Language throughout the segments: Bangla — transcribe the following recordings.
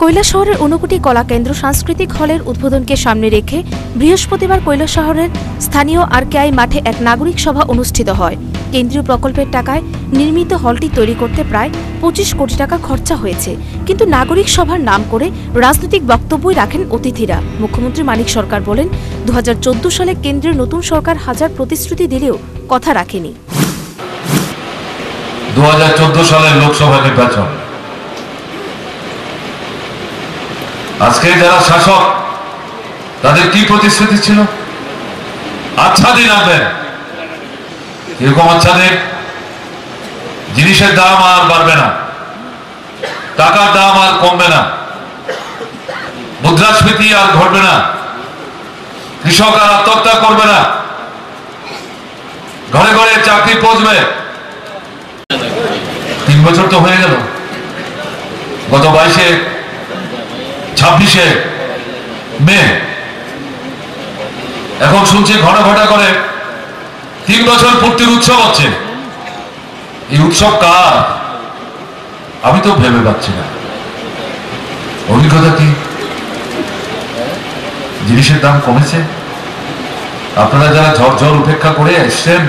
কৈলাসহরের ঊনকোটি কলা কেন্দ্র সাংস্কৃতিক হলের উদ্বোধনকে সামনে রেখে বৃহস্পতিবার কৈলাসহরের স্থানীয় আরকেআই মাঠে এক নাগরিক সভা অনুষ্ঠিত হয়। কেন্দ্রীয় প্রকল্পের টাকায় নির্মিত হলটি তৈরি করতে প্রায় ২৫ কোটি টাকা খরচা হয়েছে, কিন্তু নাগরিক সভার নাম করে রাজনৈতিক বক্তব্যই রাখেন অতিথিরা। মুখ্যমন্ত্রী মানিক সরকার বলেন, ২০১৪ সালে কেন্দ্রের নতুন সরকার হাজার প্রতিশ্রুতি দিলেও কথা রাখেনি। ২০১৪ সালের লোকসভা নির্বাচন, আজকে যারা শাসক তাদের কি প্রতিশ্রুতি ছিল? আচ্ছা দিন আনবেন। এরকম আচ্ছা দিন, জিনিসের দাম আর বাড়বে না, টাকার দাম আর কমবে না, মুদ্রাস্ফীতি আর ঘটবে না, কৃষক আর আত্মহত্যা করবে না, ঘরে ঘরে চাকরি পৌঁছবে। ৩ বছর তো হয়ে গেল, গত 26শে মে। এখন শুনছি ঘন ঘটা করে ৩ বছর পূর্তির উৎসব হচ্ছে। এই উৎসব কার? আমি তো ভেবে পাচ্ছি না। অভিজ্ঞতা কি? জিনিসের দাম কমেছে? আপনারা যারা ঝড় উপেক্ষা করে এসছেন,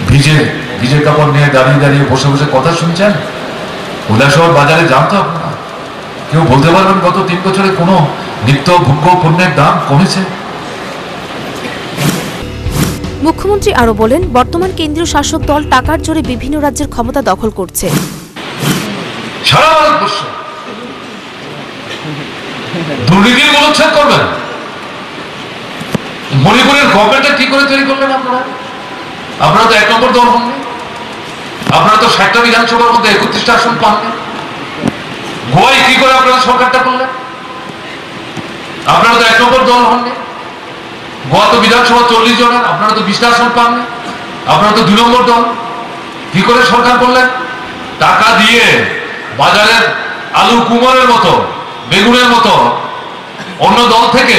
ভিজে ভিজে কাপড় নিয়ে দাঁড়িয়ে দাঁড়িয়ে বসে বসে কথা শুনছেন, কৈলাসহর বাজারে যান তো আপনারা, কেউ বলতে পারবেন গত ৩ বছরে কোনো নিত্য ভোগ্য পণ্যের দাম কমেছে? মুখ্যমন্ত্রী আরো বলেন, বর্তমান কেন্দ্রীয় শাসক দল টাকার জোরে বিভিন্ন রাজ্যের ক্ষমতা দখল করছে। সারা ভারতবর্ষ দুর্নীতির মূলোচ্ছেদ করবেন। মণিপুরের গভর্নমেন্টটা কি করে তৈরি করলেন আপনারা? আপনারা তো ১ নম্বর দল হননি, আপনারা তো ৬০টা বিধানসভার মধ্যে ৩১টা আসন পাননি। গোয়ায় কি করে আপনারা সরকারটা করলেন? আপনারা তো ১ নম্বর দল হননি। গোয়া তো বিধানসভা ৪০ জনের, আপনারা তো ২০টা আসন পাননি। আপনারা তো ২ নম্বর দল, কি করে সরকার করলেন? টাকা দিয়ে বাজারের আলু কুমড়ের মতো, বেগুনের মতো অন্য দল থেকে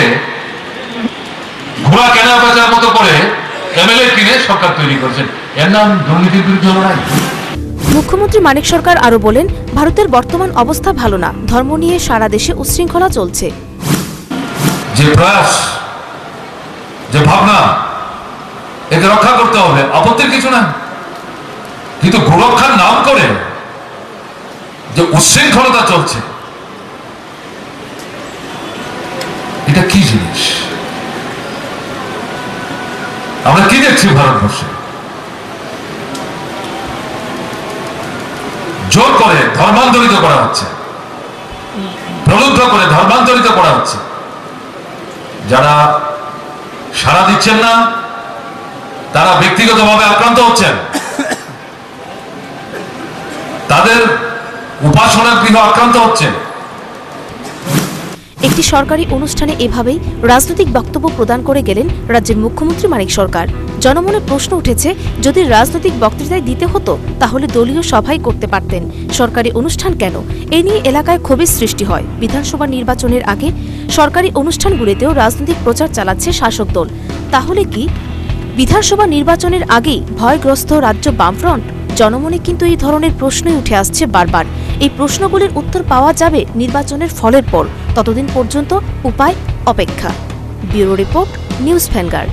ঘোড়া কেনা বেচার মতো করে এমএলএ কিনে সরকার তৈরি করেছেন। এর নাম দুর্নীতির বিরুদ্ধে লড়াই। মুখ্যমন্ত্রী মানিক সরকার আরো বলেন, ভারতের বর্তমান অবস্থা ভালো না, ধর্ম নিয়ে সারা দেশে উচ্ছৃঙ্খলা চলছে। যে প্রয়াস, যে ভাবনা, একে রক্ষা করতে হবে, আপত্তির কিছু না, কিন্তু গোরক্ষার নাম করে যে উচ্ছৃঙ্খলতা চলছে, এটা কি জিনিস? আমরা কি দেখছি ভারতবর্ষে? জোর করে ধর্মান্তরিত করা হচ্ছে, প্রলুব্ধ করে ধর্মান্তরিত করা হচ্ছে। যারা সাড়া দিচ্ছেন না তারা ব্যক্তিগতভাবে আক্রান্ত হচ্ছেন, তাদের উপাসনার গৃহ আক্রান্ত হচ্ছে। একটি সরকারি অনুষ্ঠানে এভাবেই রাজনৈতিক বক্তব্য প্রদান করে গেলেন রাজ্যের মুখ্যমন্ত্রী মানিক সরকার। জনমনে প্রশ্ন উঠেছে, যদি রাজনৈতিক বক্তৃতায় দিতে হতো তাহলে দলীয় সভাই করতে পারতেন, সরকারি অনুষ্ঠান কেন? এ নিয়ে এলাকায় ক্ষোভের সৃষ্টি হয়। বিধানসভা নির্বাচনের আগে সরকারি অনুষ্ঠানগুলিতেও রাজনৈতিক প্রচার চালাচ্ছে শাসক দল। তাহলে কি বিধানসভা নির্বাচনের আগেই ভয়গ্রস্ত রাজ্য বামফ্রন্ট? জনমনে কিন্তু এই ধরনের প্রশ্নই উঠে আসছে বারবার। এই প্রশ্নগুলির উত্তর পাওয়া যাবে নির্বাচনের ফলের পর। ততদিন পর্যন্ত উপায় অপেক্ষা। Bureau report, news vanguard.